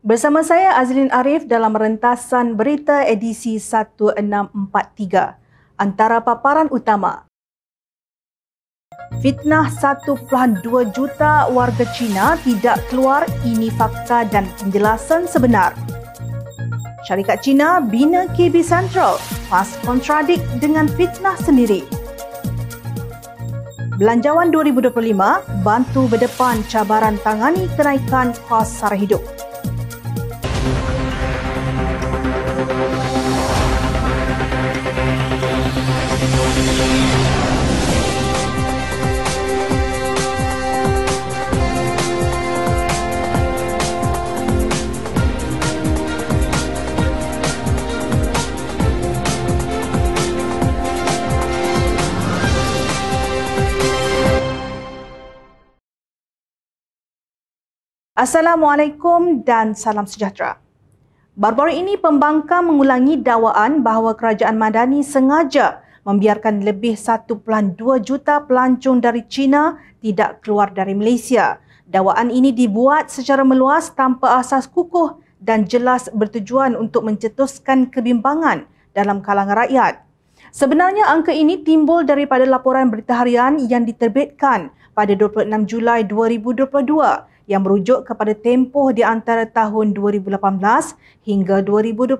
Bersama saya Azlin Arif dalam rentasan berita edisi 1643. Antara paparan utama. Fitnah 1.2 juta warga Cina tidak keluar, ini fakta dan penjelasan sebenar. Syarikat Cina bina KB Central, pas kontradik dengan fitnah sendiri. Belanjawan 2025 bantu berdepan cabaran tangani kenaikan kos sara hidup. Assalamualaikum dan salam sejahtera. Baru-baru ini pembangkang mengulangi dakwaan bahawa kerajaan Madani sengaja membiarkan lebih 1.2 juta pelancong dari China tidak keluar dari Malaysia. Dakwaan ini dibuat secara meluas tanpa asas kukuh dan jelas bertujuan untuk mencetuskan kebimbangan dalam kalangan rakyat. Sebenarnya angka ini timbul daripada laporan berita harian yang diterbitkan pada 26 Julai 2022 yang merujuk kepada tempoh di antara tahun 2018 hingga 2021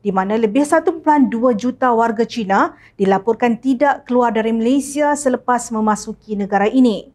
di mana lebih 1.2 juta warga Cina dilaporkan tidak keluar dari Malaysia selepas memasuki negara ini.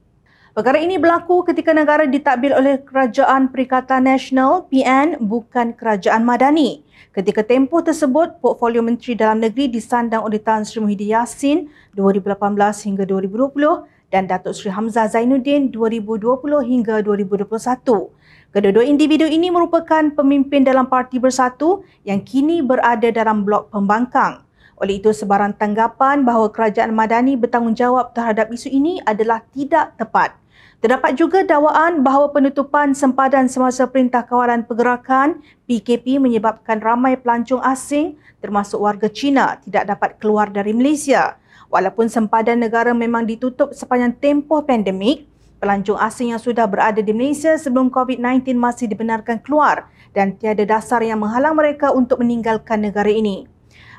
Perkara ini berlaku ketika negara ditadbir oleh Kerajaan Perikatan Nasional PN bukan Kerajaan Madani. Ketika tempoh tersebut, portfolio Menteri Dalam Negeri disandang oleh Tan Sri Muhyiddin Yassin 2018 hingga 2020 dan Datuk Seri Hamzah Zainuddin 2020 hingga 2021. Kedua-dua individu ini merupakan pemimpin dalam Parti Bersatu yang kini berada dalam blok pembangkang. Oleh itu, sebarang tanggapan bahawa Kerajaan Madani bertanggungjawab terhadap isu ini adalah tidak tepat. Terdapat juga dakwaan bahawa penutupan sempadan semasa Perintah Kawalan Pergerakan PKP menyebabkan ramai pelancong asing termasuk warga Cina tidak dapat keluar dari Malaysia. Walaupun sempadan negara memang ditutup sepanjang tempoh pandemik, pelancong asing yang sudah berada di Malaysia sebelum COVID-19 masih dibenarkan keluar dan tiada dasar yang menghalang mereka untuk meninggalkan negara ini.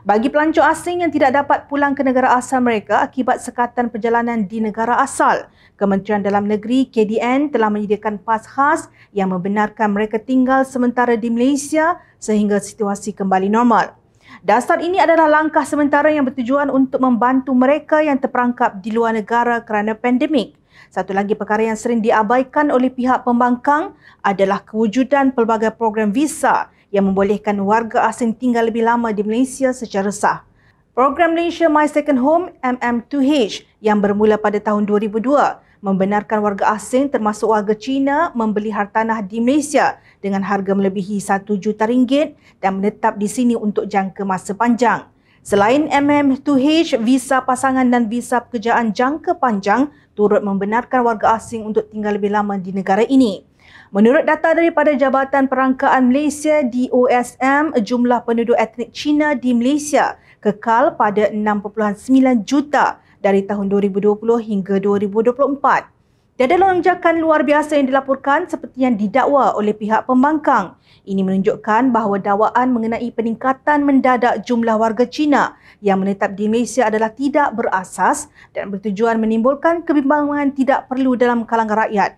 Bagi pelancong asing yang tidak dapat pulang ke negara asal mereka akibat sekatan perjalanan di negara asal, Kementerian Dalam Negeri KDN telah menyediakan pas khas yang membenarkan mereka tinggal sementara di Malaysia sehingga situasi kembali normal. Dasar ini adalah langkah sementara yang bertujuan untuk membantu mereka yang terperangkap di luar negara kerana pandemik. Satu lagi perkara yang sering diabaikan oleh pihak pembangkang adalah kewujudan pelbagai program visa yang membolehkan warga asing tinggal lebih lama di Malaysia secara sah. Program Malaysia My Second Home MM2H yang bermula pada tahun 2002 membenarkan warga asing termasuk warga Cina membeli hartanah di Malaysia dengan harga melebihi RM1 juta dan menetap di sini untuk jangka masa panjang. Selain MM2H, visa pasangan dan visa pekerjaan jangka panjang turut membenarkan warga asing untuk tinggal lebih lama di negara ini. Menurut data daripada Jabatan Perangkaan Malaysia DOSM, jumlah penduduk etnik Cina di Malaysia kekal pada 6.9 juta dari tahun 2020 hingga 2024. Tiada lonjakan luar biasa yang dilaporkan seperti yang didakwa oleh pihak pembangkang. Ini menunjukkan bahawa dakwaan mengenai peningkatan mendadak jumlah warga Cina yang menetap di Malaysia adalah tidak berasas dan bertujuan menimbulkan kebimbangan tidak perlu dalam kalangan rakyat.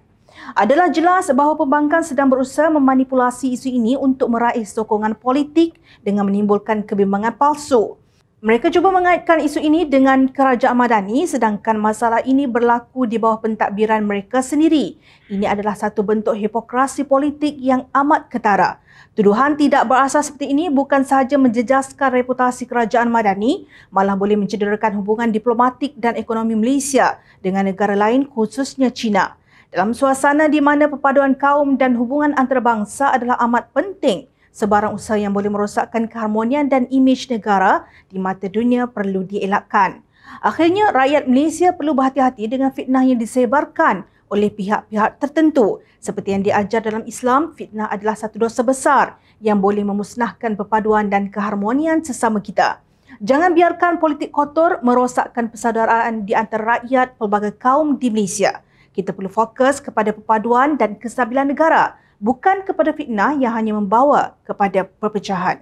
Adalah jelas bahawa pembangkang sedang berusaha memanipulasi isu ini untuk meraih sokongan politik dengan menimbulkan kebimbangan palsu. Mereka cuba mengaitkan isu ini dengan Kerajaan Madani sedangkan masalah ini berlaku di bawah pentadbiran mereka sendiri. Ini adalah satu bentuk hipokrasi politik yang amat ketara. Tuduhan tidak berasas seperti ini bukan sahaja menjejaskan reputasi Kerajaan Madani, malah boleh mencederakan hubungan diplomatik dan ekonomi Malaysia dengan negara lain khususnya China. Dalam suasana di mana perpaduan kaum dan hubungan antarabangsa adalah amat penting, sebarang usaha yang boleh merosakkan keharmonian dan imej negara di mata dunia perlu dielakkan. Akhirnya, rakyat Malaysia perlu berhati-hati dengan fitnah yang disebarkan oleh pihak-pihak tertentu. Seperti yang diajar dalam Islam, fitnah adalah satu dosa besar yang boleh memusnahkan perpaduan dan keharmonian sesama kita. Jangan biarkan politik kotor merosakkan persaudaraan di antara rakyat pelbagai kaum di Malaysia. Kita perlu fokus kepada perpaduan dan kestabilan negara bukan kepada fitnah yang hanya membawa kepada perpecahan.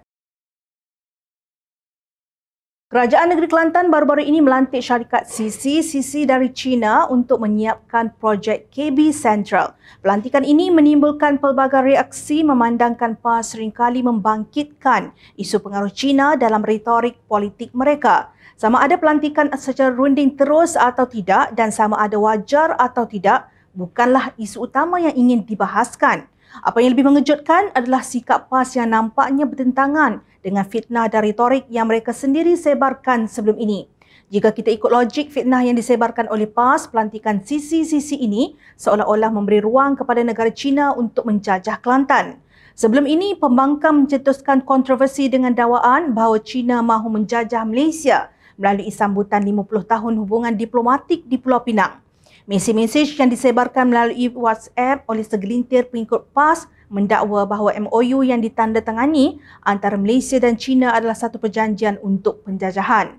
Kerajaan Negeri Kelantan baru-baru ini melantik syarikat CC dari China untuk menyiapkan projek KB Central. Pelantikan ini menimbulkan pelbagai reaksi memandangkan PAS seringkali membangkitkan isu pengaruh China dalam retorik politik mereka. Sama ada pelantikan secara runding terus atau tidak dan sama ada wajar atau tidak bukanlah isu utama yang ingin dibahaskan. Apa yang lebih mengejutkan adalah sikap PAS yang nampaknya bertentangan dengan fitnah dan retorik yang mereka sendiri sebarkan sebelum ini. Jika kita ikut logik fitnah yang disebarkan oleh PAS, pelantikan CC ini seolah-olah memberi ruang kepada negara China untuk menjajah Kelantan. Sebelum ini, pembangkang mencetuskan kontroversi dengan dakwaan bahawa China mahu menjajah Malaysia melalui sambutan 50 tahun hubungan diplomatik di Pulau Pinang. Mesej-mesej yang disebarkan melalui WhatsApp oleh segelintir pengikut PAS mendakwa bahawa MOU yang ditandatangani antara Malaysia dan China adalah satu perjanjian untuk penjajahan.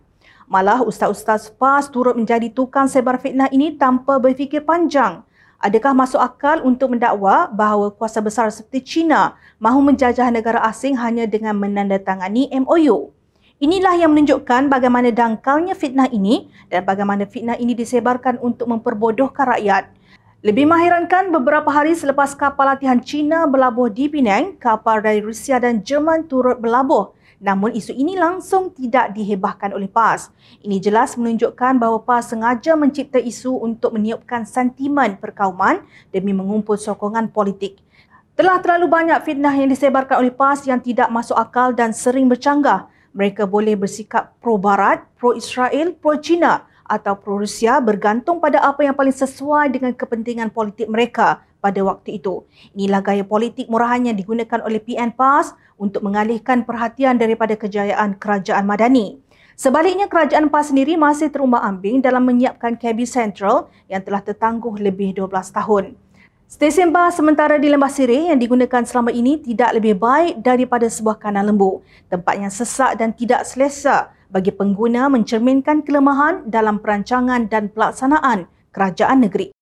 Malah ustaz-ustaz PAS turut menjadi tukang sebar fitnah ini tanpa berfikir panjang. Adakah masuk akal untuk mendakwa bahawa kuasa besar seperti China mahu menjajah negara asing hanya dengan menandatangani MOU? Inilah yang menunjukkan bagaimana dangkalnya fitnah ini dan bagaimana fitnah ini disebarkan untuk memperbodohkan rakyat. Lebih mengherankan, beberapa hari selepas kapal latihan China berlabuh di Penang, kapal dari Rusia dan Jerman turut berlabuh. Namun isu ini langsung tidak dihebahkan oleh PAS. Ini jelas menunjukkan bahawa PAS sengaja mencipta isu untuk meniupkan sentimen perkauman demi mengumpul sokongan politik. Telah terlalu banyak fitnah yang disebarkan oleh PAS yang tidak masuk akal dan sering bercanggah. Mereka boleh bersikap pro-Barat, pro-Israel, pro-China atau pro-Rusia bergantung pada apa yang paling sesuai dengan kepentingan politik mereka pada waktu itu. Inilah gaya politik murahan yang digunakan oleh PN PAS untuk mengalihkan perhatian daripada kejayaan Kerajaan Madani. Sebaliknya, Kerajaan PAS sendiri masih terumbang-ambing dalam menyiapkan KB Central yang telah tertangguh lebih 12 tahun. Stesen bas sementara di Lembah Sireh yang digunakan selama ini tidak lebih baik daripada sebuah kanan lembu. Tempat yang sesak dan tidak selesa bagi pengguna mencerminkan kelemahan dalam perancangan dan pelaksanaan kerajaan negeri.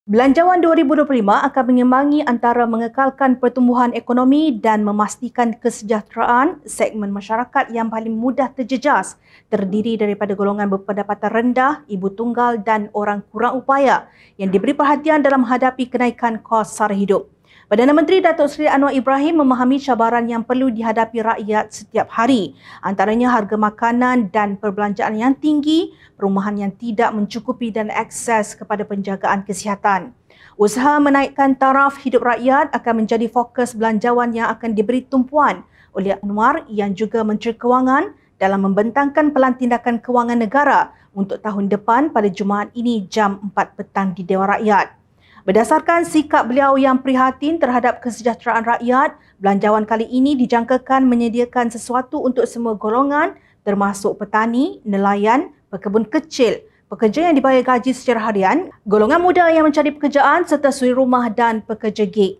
Belanjawan 2025 akan mengimbangi antara mengekalkan pertumbuhan ekonomi dan memastikan kesejahteraan segmen masyarakat yang paling mudah terjejas, terdiri daripada golongan berpendapatan rendah, ibu tunggal dan orang kurang upaya yang diberi perhatian dalam menghadapi kenaikan kos sara hidup. Perdana Menteri Datuk Seri Anwar Ibrahim memahami cabaran yang perlu dihadapi rakyat setiap hari, antaranya harga makanan dan perbelanjaan yang tinggi, perumahan yang tidak mencukupi dan akses kepada penjagaan kesihatan. Usaha menaikkan taraf hidup rakyat akan menjadi fokus belanjawan yang akan diberi tumpuan oleh Anwar yang juga Menteri Kewangan dalam membentangkan Pelan Tindakan Kewangan Negara untuk tahun depan pada Jumaat ini jam 4 petang di Dewan Rakyat. Berdasarkan sikap beliau yang prihatin terhadap kesejahteraan rakyat, belanjawan kali ini dijangkakan menyediakan sesuatu untuk semua golongan termasuk petani, nelayan, pekebun kecil, pekerja yang dibayar gaji secara harian, golongan muda yang mencari pekerjaan serta suri rumah dan pekerja gig.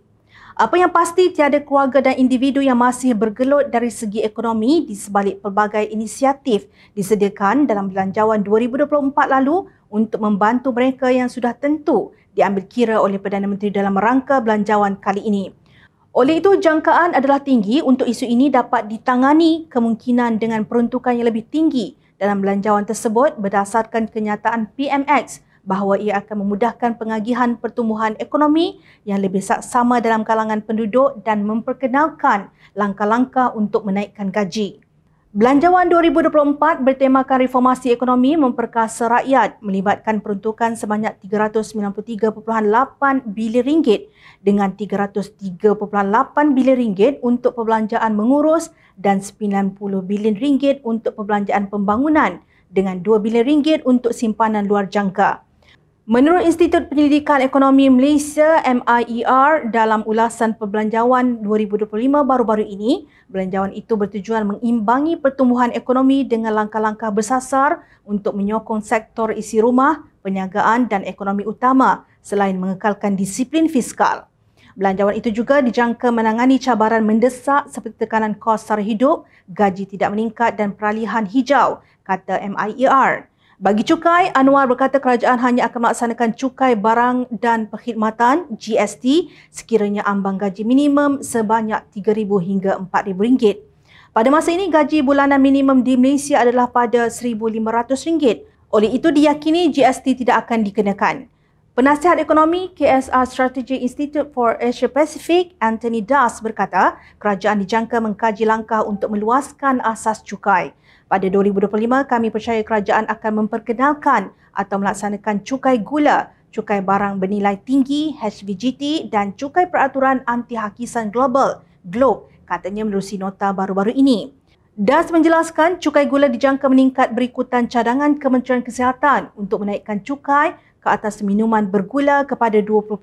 Apa yang pasti, tiada keluarga dan individu yang masih bergelut dari segi ekonomi di sebalik pelbagai inisiatif disediakan dalam belanjawan 2024 lalu untuk membantu mereka yang sudah tentu diambil kira oleh Perdana Menteri dalam rangka belanjawan kali ini. Oleh itu, jangkaan adalah tinggi untuk isu ini dapat ditangani kemungkinan dengan peruntukan yang lebih tinggi dalam belanjawan tersebut berdasarkan kenyataan PMX bahawa ia akan memudahkan pengagihan pertumbuhan ekonomi yang lebih saksama dalam kalangan penduduk dan memperkenalkan langkah-langkah untuk menaikkan gaji. Belanjawan 2024 bertemakan reformasi ekonomi memperkasa rakyat melibatkan peruntukan sebanyak RM393.8 bilion dengan RM303.8 bilion untuk perbelanjaan mengurus dan RM90 bilion untuk perbelanjaan pembangunan dengan RM2 bilion untuk simpanan luar jangka. Menurut Institut Penyelidikan Ekonomi Malaysia MIER, dalam ulasan perbelanjawan 2025 baru-baru ini, belanjawan itu bertujuan mengimbangi pertumbuhan ekonomi dengan langkah-langkah bersasar untuk menyokong sektor isi rumah, perniagaan dan ekonomi utama selain mengekalkan disiplin fiskal. Belanjawan itu juga dijangka menangani cabaran mendesak seperti tekanan kos sara hidup, gaji tidak meningkat dan peralihan hijau, kata MIER. Bagi cukai, Anwar berkata kerajaan hanya akan melaksanakan cukai barang dan perkhidmatan GST sekiranya ambang gaji minimum sebanyak RM3,000 hingga RM4,000. Pada masa ini, gaji bulanan minimum di Malaysia adalah pada RM1,500. Oleh itu, diyakini GST tidak akan dikenakan. Penasihat Ekonomi KSR Strategy Institute for Asia Pacific, Anthony Das berkata, kerajaan dijangka mengkaji langkah untuk meluaskan asas cukai. Pada 2025, kami percaya kerajaan akan memperkenalkan atau melaksanakan cukai gula, cukai barang bernilai tinggi, HVGT dan cukai peraturan anti-hakisan global, GLOBE, katanya menerusi nota baru-baru ini. Das menjelaskan cukai gula dijangka meningkat berikutan cadangan Kementerian Kesihatan untuk menaikkan cukai ke atas minuman bergula kepada 20%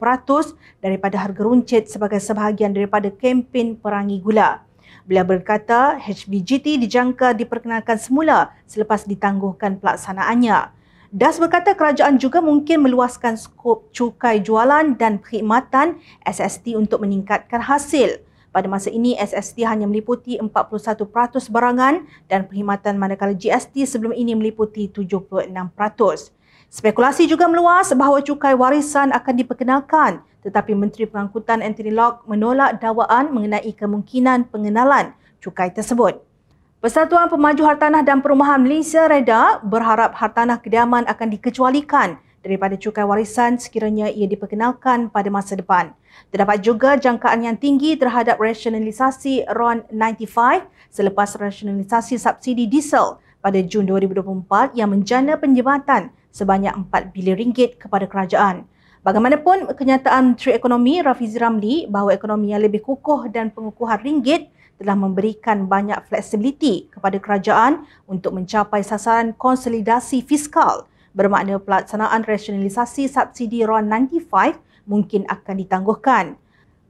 daripada harga runcit sebagai sebahagian daripada kempen perangi gula. Beliau berkata HVGT dijangka diperkenalkan semula selepas ditangguhkan pelaksanaannya. Das berkata kerajaan juga mungkin meluaskan skop cukai jualan dan perkhidmatan SST untuk meningkatkan hasil. Pada masa ini, SST hanya meliputi 41% barangan dan perkhidmatan, manakala GST sebelum ini meliputi 76%. Spekulasi juga meluas bahawa cukai warisan akan diperkenalkan, tetapi Menteri Pengangkutan Anthony Locke menolak dakwaan mengenai kemungkinan pengenalan cukai tersebut. Persatuan Pemaju Hartanah dan Perumahan Malaysia (REDA) berharap hartanah kediaman akan dikecualikan daripada cukai warisan sekiranya ia diperkenalkan pada masa depan. Terdapat juga jangkaan yang tinggi terhadap rasionalisasi RON 95 selepas rasionalisasi subsidi diesel pada Jun 2024 yang menjana penjimatan sebanyak RM4 bilion kepada kerajaan. Bagaimanapun, kenyataan Menteri Ekonomi Rafizi Ramli bahawa ekonomi yang lebih kukuh dan pengukuhan ringgit telah memberikan banyak fleksibiliti kepada kerajaan untuk mencapai sasaran konsolidasi fiskal, bermakna pelaksanaan rasionalisasi subsidi RON 95 mungkin akan ditangguhkan.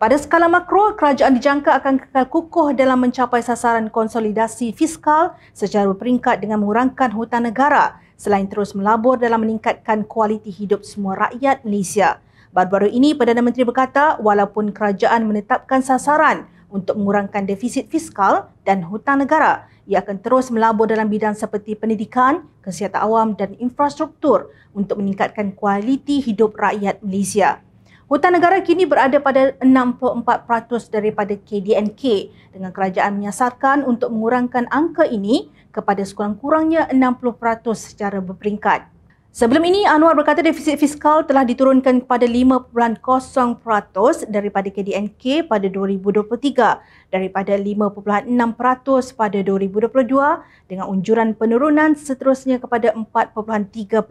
Pada skala makro, kerajaan dijangka akan kekal kukuh dalam mencapai sasaran konsolidasi fiskal secara berperingkat dengan mengurangkan hutang negara selain terus melabur dalam meningkatkan kualiti hidup semua rakyat Malaysia. Baru-baru ini, Perdana Menteri berkata walaupun kerajaan menetapkan sasaran untuk mengurangkan defisit fiskal dan hutang negara, ia akan terus melabur dalam bidang seperti pendidikan, kesihatan awam dan infrastruktur untuk meningkatkan kualiti hidup rakyat Malaysia. Hutang negara kini berada pada 64% daripada KDNK dengan kerajaan menyasarkan untuk mengurangkan angka ini kepada sekurang-kurangnya 60% secara berperingkat. Sebelum ini, Anwar berkata defisit fiskal telah diturunkan kepada 5.0% daripada KDNK pada 2023 daripada 5.6% pada 2022 dengan unjuran penurunan seterusnya kepada 4.3%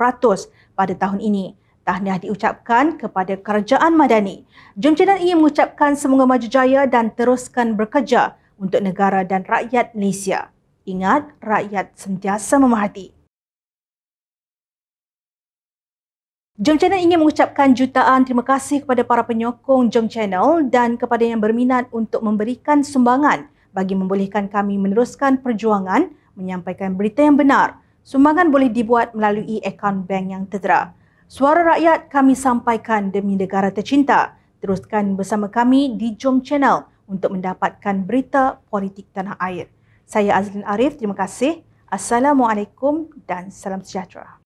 pada tahun ini. Tahniah diucapkan kepada Kerajaan Madani. Jom Channel ingin mengucapkan semoga maju jaya dan teruskan bekerja untuk negara dan rakyat Malaysia. Ingat, rakyat sentiasa memerhati. Jom Channel ingin mengucapkan jutaan terima kasih kepada para penyokong Jom Channel dan kepada yang berminat untuk memberikan sumbangan bagi membolehkan kami meneruskan perjuangan menyampaikan berita yang benar. Sumbangan boleh dibuat melalui akaun bank yang tertera. Suara rakyat kami sampaikan demi negara tercinta. Teruskan bersama kami di Jom Channel untuk mendapatkan berita politik tanah air. Saya Azlin Arif, terima kasih. Assalamualaikum dan salam sejahtera.